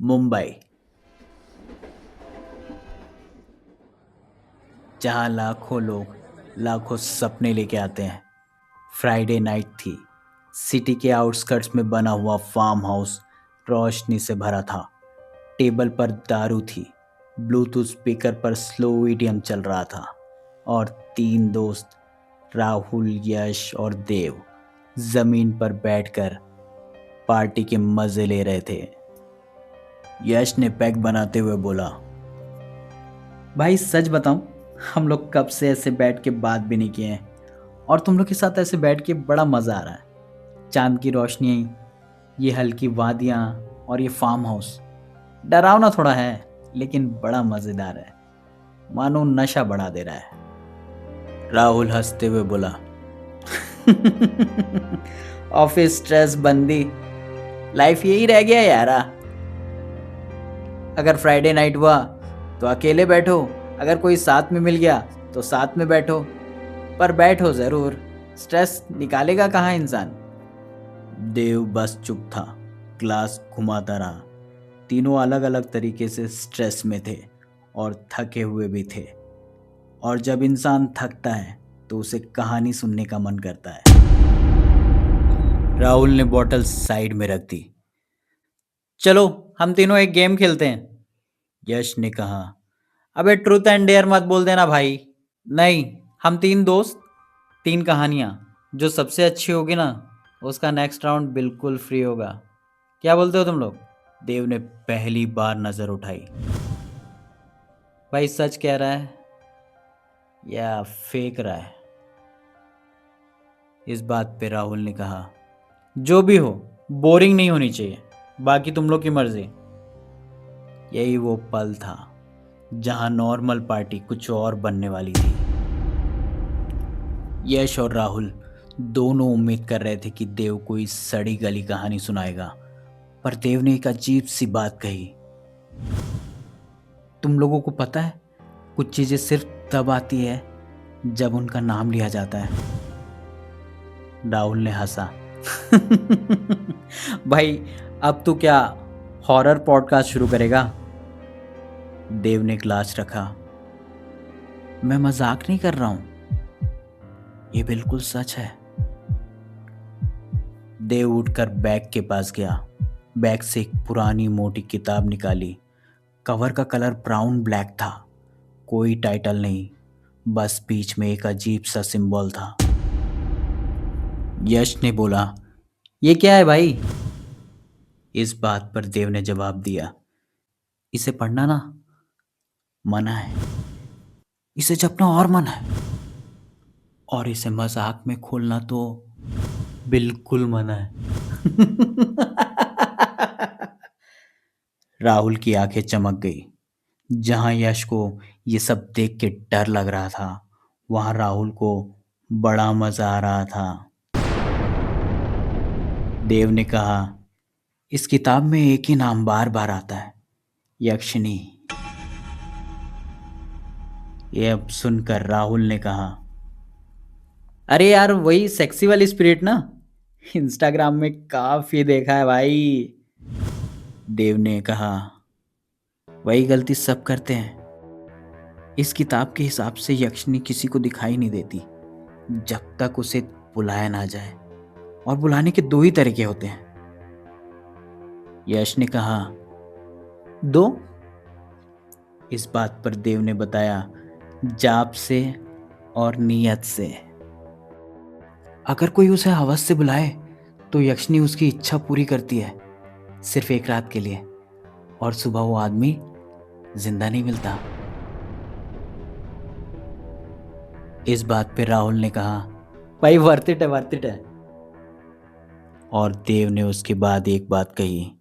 मुंबई, जहाँ लाखों लोग लाखों सपने लेके आते हैं। फ्राइडे नाइट थी। सिटी के आउटस्कर्ट्स में बना हुआ फार्म हाउस रोशनी से भरा था। टेबल पर दारू थी। ब्लूटूथ स्पीकर पर स्लो ईडीएम चल रहा था। और तीन दोस्त, राहुल, यश और देव, जमीन पर बैठकर पार्टी के मजे ले रहे थे। यश ने पैक बनाते हुए बोला, भाई सच बताऊं, हम लोग कब से ऐसे बैठ के बात भी नहीं किए हैं और तुम लोग के साथ ऐसे बैठ के बड़ा मज़ा आ रहा है। चांद की रोशनी, ये हल्की वादियाँ और ये फार्म हाउस डरावना थोड़ा है लेकिन बड़ा मज़ेदार है। मानो नशा बढ़ा दे रहा है। राहुल हंसते हुए बोला, ऑफिस स्ट्रेस बंदी, लाइफ यही रह गया यारा। अगर फ्राइडे नाइट हुआ तो अकेले बैठो, अगर कोई साथ में मिल गया तो साथ में बैठो, पर बैठो जरूर। स्ट्रेस निकालेगा कहाँ इंसान। देव बस चुप था, ग्लास घुमाता रहा। तीनों अलग अलग तरीके से स्ट्रेस में थे और थके हुए भी थे। और जब इंसान थकता है तो उसे कहानी सुनने का मन करता है। राहुल ने बॉटल साइड में रख दी। चलो हम तीनों एक गेम खेलते हैं, यश ने कहा। अबे ट्रूथ एंड डेयर मत बोल देना भाई। नहीं, हम तीन दोस्त, तीन कहानियां, जो सबसे अच्छी होगी ना उसका नेक्स्ट राउंड बिल्कुल फ्री होगा। क्या बोलते हो तुम लोग। देव ने पहली बार नजर उठाई। भाई सच कह रहा है या फेंक रहा है। इस बात पे राहुल ने कहा, जो भी हो बोरिंग नहीं होनी चाहिए, बाकी तुम लोग की मर्जी। यही वो पल था जहां नॉर्मल पार्टी कुछ और बनने वाली थी। यश और राहुल दोनों उम्मीद कर रहे थे कि देव कोई सड़ी गली कहानी सुनाएगा, पर देव ने एक अजीब सी बात कही। तुम लोगों को पता है, कुछ चीजें सिर्फ तब आती है जब उनका नाम लिया जाता है। राहुल ने हंसा। भाई अब तू क्या हॉरर पॉडकास्ट शुरू करेगा। देव ने ग्लास रखा। मैं मजाक नहीं कर रहा हूं, ये बिल्कुल सच है। देव उठकर बैग के पास गया। बैग से एक पुरानी मोटी किताब निकाली। कवर का कलर ब्राउन ब्लैक था। कोई टाइटल नहीं, बस बीच में एक अजीब सा सिंबल था। यश ने बोला, ये क्या है भाई। इस बात पर देव ने जवाब दिया, इसे पढ़ना ना मना है, इसे जपना और मना है, और इसे मजाक में खोलना तो बिल्कुल मना है। राहुल की आंखें चमक गई। जहां यश को ये सब देख के डर लग रहा था, वहां राहुल को बड़ा मजा आ रहा था। देव ने कहा, इस किताब में एक ही नाम बार बार आता है, यक्षिणी। ये अब सुनकर राहुल ने कहा, अरे यार वही सेक्सी वाली स्पिरिट ना, इंस्टाग्राम में काफी देखा है भाई। देव ने कहा, वही गलती सब करते हैं। इस किताब के हिसाब से यक्षिणी किसी को दिखाई नहीं देती जब तक उसे बुलाया ना जाए, और बुलाने के दो ही तरीके होते हैं। यश ने कहा, दो। इस बात पर देव ने बताया, जाप से और नियत से। अगर कोई उसे हवस से बुलाए तो यक्षिणी उसकी इच्छा पूरी करती है, सिर्फ एक रात के लिए, और सुबह वो आदमी जिंदा नहीं मिलता। इस बात पे राहुल ने कहा, भाई वर्थ इट है, वर्थ इट है। और देव ने उसके बाद एक बात कही,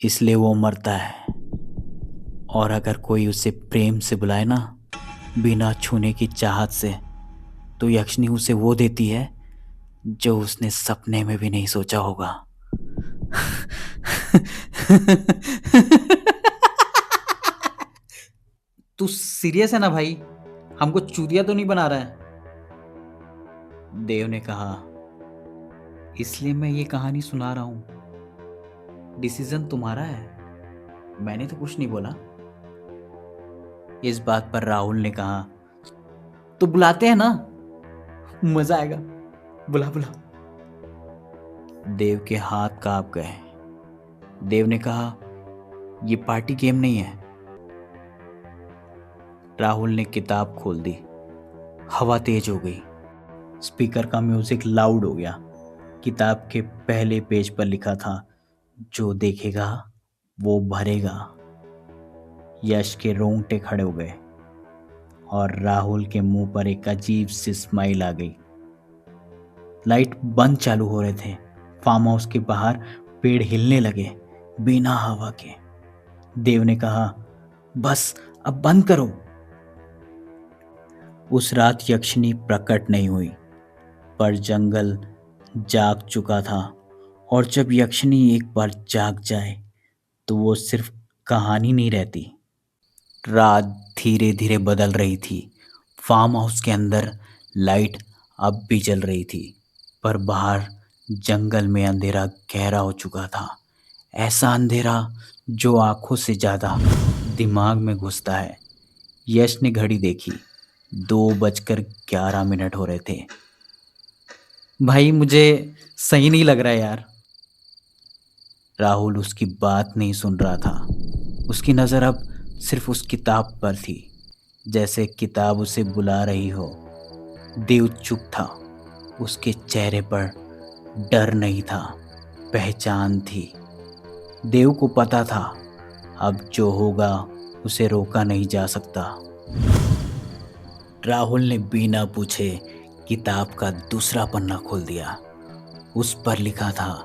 इसलिए वो मरता है। और अगर कोई उसे प्रेम से बुलाए ना, बिना छूने की चाहत से, तो यक्षिणी उसे वो देती है जो उसने सपने में भी नहीं सोचा होगा। तू सीरियस है ना भाई, हमको चूतिया तो नहीं बना रहा है। देव ने कहा, इसलिए मैं ये कहानी सुना रहा हूं, डिसीजन तुम्हारा है। मैंने तो कुछ नहीं बोला। इस बात पर राहुल ने कहा, तो बुलाते हैं ना, मजा आएगा, बुला बुला। देव के हाथ कांप गए। देव ने कहा, ये पार्टी गेम नहीं है। राहुल ने किताब खोल दी। हवा तेज हो गई। स्पीकर का म्यूजिक लाउड हो गया। किताब के पहले पेज पर लिखा था, जो देखेगा वो भरेगा। यश के रोंगटे खड़े हो गए और राहुल के मुंह पर एक अजीब सी स्माइल आ गई। लाइट बंद चालू हो रहे थे। फार्म हाउस के बाहर पेड़ हिलने लगे बिना हवा के। देव ने कहा, बस अब बंद करो। उस रात यक्षिणी प्रकट नहीं हुई, पर जंगल जाग चुका था। और जब यक्षिणी एक बार जाग जाए तो वो सिर्फ कहानी नहीं रहती। रात धीरे धीरे बदल रही थी। फार्म हाउस के अंदर लाइट अब भी जल रही थी, पर बाहर जंगल में अंधेरा गहरा हो चुका था। ऐसा अंधेरा जो आंखों से ज्यादा दिमाग में घुसता है। यश ने घड़ी देखी। 2:11 हो रहे थे। भाई मुझे सही नहीं लग रहा है यार। राहुल उसकी बात नहीं सुन रहा था। उसकी नज़र अब सिर्फ उस किताब पर थी, जैसे किताब उसे बुला रही हो। देव चुप था। उसके चेहरे पर डर नहीं था, पहचान थी। देव को पता था अब जो होगा उसे रोका नहीं जा सकता। राहुल ने बिना पूछे किताब का दूसरा पन्ना खोल दिया। उस पर लिखा था,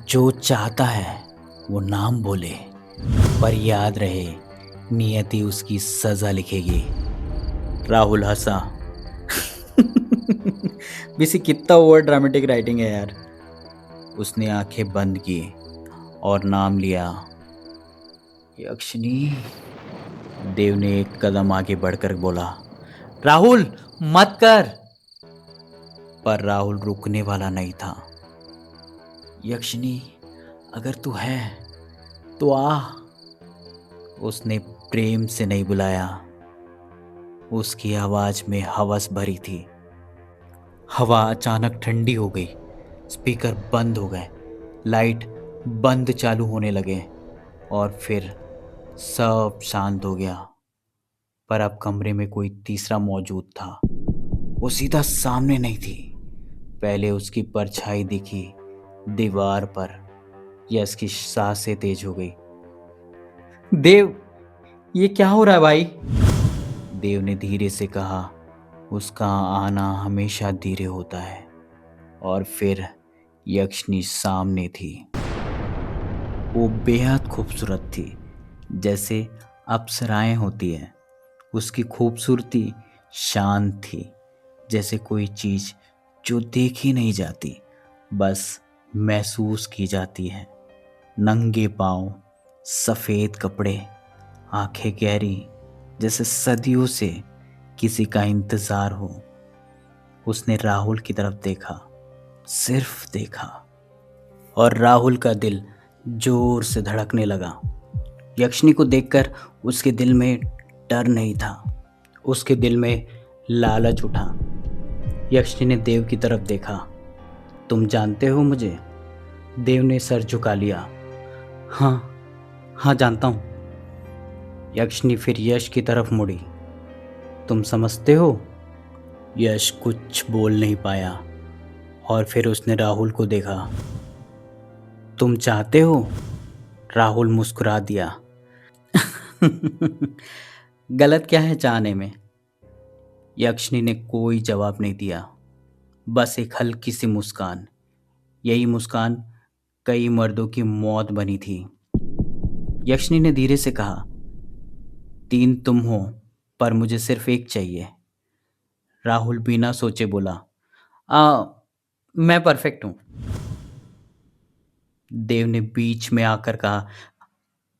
जो चाहता है वो नाम बोले, पर याद रहे नियति उसकी सजा लिखेगी। राहुल हंसा। बीसी कितना ओवर ड्रामेटिक राइटिंग है यार। उसने आंखें बंद की और नाम लिया, यक्षिणी। देव ने एक कदम आगे बढ़कर बोला, राहुल मत कर। पर राहुल रुकने वाला नहीं था। यक्षिणी, अगर तू है तो आ। उसने प्रेम से नहीं बुलाया। उसकी आवाज में हवस भरी थी। हवा अचानक ठंडी हो गई। स्पीकर बंद हो गए। लाइट बंद चालू होने लगे और फिर सब शांत हो गया। पर अब कमरे में कोई तीसरा मौजूद था। वो सीधा सामने नहीं थी। पहले उसकी परछाई दिखी दीवार पर। यश की सांसें तेज हो गई। देव, ये क्या हो रहा है भाई? देव ने धीरे से कहा, उसका आना हमेशा धीरे होता है। और फिर यक्षिणी सामने थी। वो बेहद खूबसूरत थी, जैसे अप्सराएं होती हैं। उसकी खूबसूरती शांत थी, जैसे कोई चीज जो देखी नहीं जाती, बस महसूस की जाती है। नंगे पांव, सफेद कपड़े, आंखें गहरी, जैसे सदियों से किसी का इंतजार हो। उसने राहुल की तरफ देखा, सिर्फ देखा, और राहुल का दिल जोर से धड़कने लगा। यक्षिणी को देखकर उसके दिल में डर नहीं था, उसके दिल में लालच उठा। यक्षिणी ने देव की तरफ देखा। तुम जानते हो मुझे? देव ने सर झुका लिया। हाँ हाँ, जानता हूँ। यक्षिणी फिर यश की तरफ मुड़ी। तुम समझते हो? यश कुछ बोल नहीं पाया और फिर उसने राहुल को देखा। तुम चाहते हो? राहुल मुस्कुरा दिया। गलत क्या है चाहने में? यक्षिणी ने कोई जवाब नहीं दिया, बस एक हल्की सी मुस्कान। यही मुस्कान कई मर्दों की मौत बनी थी। यक्षिणी ने धीरे से कहा, 3 तुम हो, पर मुझे सिर्फ एक चाहिए। राहुल बिना सोचे बोला, आ मैं परफेक्ट हूं। देव ने बीच में आकर कहा,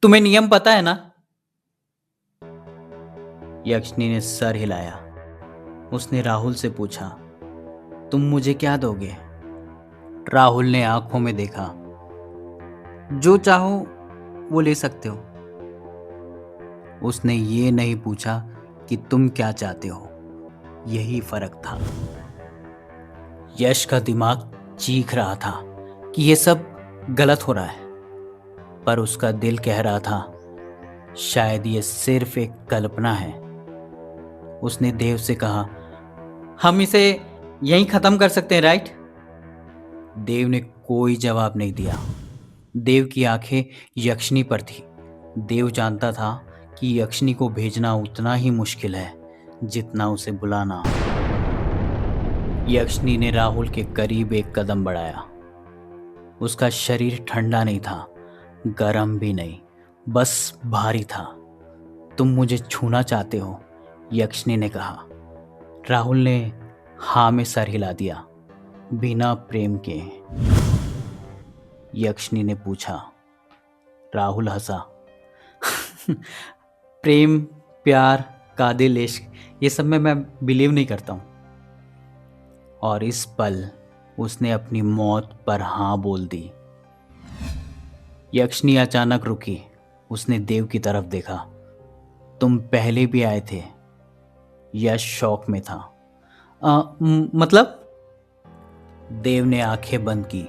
तुम्हें नियम पता है ना? यक्षिणी ने सर हिलाया। उसने राहुल से पूछा, तुम मुझे क्या दोगे? राहुल ने आंखों में देखा। जो चाहो वो ले सकते हो, उसने ये नहीं पूछा कि तुम क्या चाहते हो। यही फर्क था। यश का दिमाग चीख रहा था कि ये सब गलत हो रहा है, पर उसका दिल कह रहा था शायद ये सिर्फ एक कल्पना है। उसने देव से कहा, हम इसे यहीं खत्म कर सकते हैं, राइट? देव ने कोई जवाब नहीं दिया। देव की आंखें यक्षिनी पर थी। देव जानता था कि यक्षिनी को भेजना उतना ही मुश्किल है जितना उसे बुलाना। यक्षिनी ने राहुल के करीब एक कदम बढ़ाया। उसका शरीर ठंडा नहीं था, गर्म भी नहीं, बस भारी था। तुम मुझे छूना चाहते हो? यक्षिनी ने कहा। राहुल ने हाँ में सर हिला दिया। बिना प्रेम के? यक्षिनी ने पूछा। राहुल हंसा। प्रेम, प्यार, कादिल इश्क, ये सब में मैं बिलीव नहीं करता हूँ। और इस पल उसने अपनी मौत पर हाँ बोल दी। यक्षिनी अचानक रुकी। उसने देव की तरफ देखा। तुम पहले भी आए थे? यश शौक में था। मतलब? देव ने आंखें बंद की।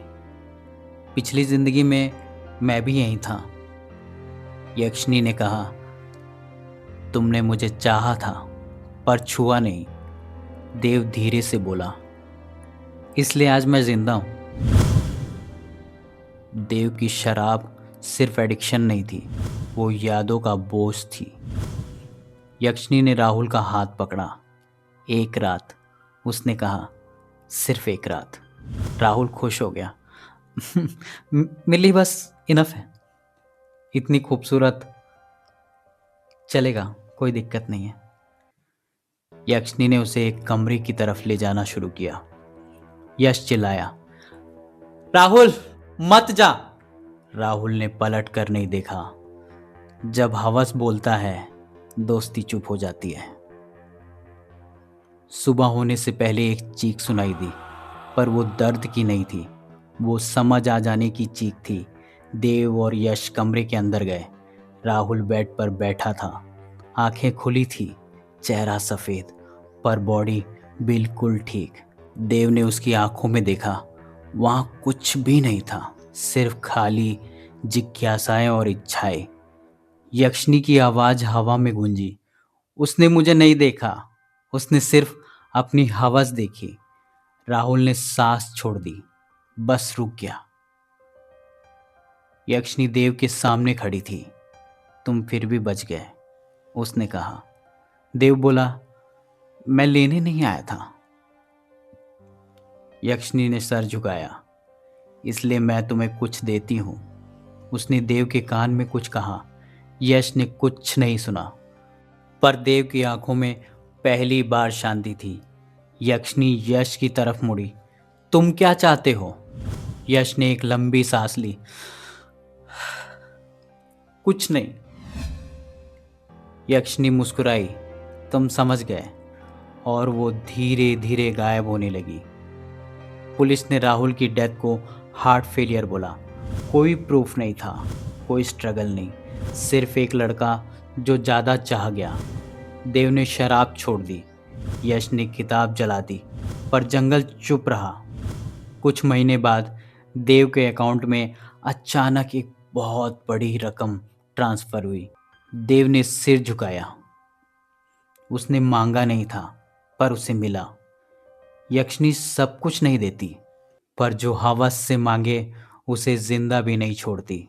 पिछली जिंदगी में मैं भी यहीं था। यक्षिनी ने कहा, तुमने मुझे चाहा था पर छुआ नहीं। देव धीरे से बोला, इसलिए आज मैं जिंदा हूं। देव की शराब सिर्फ एडिक्शन नहीं थी, वो यादों का बोझ थी। यक्षिनी ने राहुल का हाथ पकड़ा। एक रात, उसने कहा, सिर्फ एक रात। राहुल खुश हो गया। मिली बस, इनफ है। इतनी खूबसूरत, चलेगा, कोई दिक्कत नहीं है। यक्षिनी ने उसे एक कमरे की तरफ ले जाना शुरू किया। यश चिल्लाया, राहुल मत जा। राहुल ने पलट कर नहीं देखा। जब हवस बोलता है दोस्ती चुप हो जाती है। सुबह होने से पहले एक चीख सुनाई दी, पर वो दर्द की नहीं थी, वो समझ आ जाने की चीख थी। देव और यश कमरे के अंदर गए। राहुल बेड पर बैठा था। आंखें खुली थी, चेहरा सफ़ेद, पर बॉडी बिल्कुल ठीक। देव ने उसकी आंखों में देखा। वहाँ कुछ भी नहीं था, सिर्फ खाली जिज्ञासाएं और इच्छाएं। यक्षिनी की आवाज़ हवा में गूंजी, उसने मुझे नहीं देखा, उसने सिर्फ अपनी हवस देखी। राहुल ने सांस छोड़ दी, बस रुक गया। यक्षिनी देव के सामने खड़ी थी। तुम फिर भी बच गए, उसने कहा। देव बोला, मैं लेने नहीं आया था। यक्षिनी ने सर झुकाया, इसलिए मैं तुम्हें कुछ देती हूं। उसने देव के कान में कुछ कहा। यश ने कुछ नहीं सुना, पर देव की आंखों में पहली बार शांति थी। यक्षिनी यश की तरफ मुड़ी। तुम क्या चाहते हो? यश ने एक लंबी सांस ली। कुछ नहीं। यक्षिनी मुस्कुराई, तुम समझ गए। और वो धीरे धीरे गायब होने लगी। पुलिस ने राहुल की डेथ को हार्ट फेलियर बोला। कोई प्रूफ नहीं था, कोई स्ट्रगल नहीं, सिर्फ एक लड़का जो ज़्यादा चाह गया। देव ने शराब छोड़ दी, यश ने किताब जला दी, पर जंगल चुप रहा। कुछ महीने बाद देव के अकाउंट में अचानक एक बहुत बड़ी रकम ट्रांसफ़र हुई। देव ने सिर झुकाया। उसने मांगा नहीं था, पर उसे मिला। यक्षिनी सब कुछ नहीं देती, पर जो हवस से मांगे उसे जिंदा भी नहीं छोड़ती।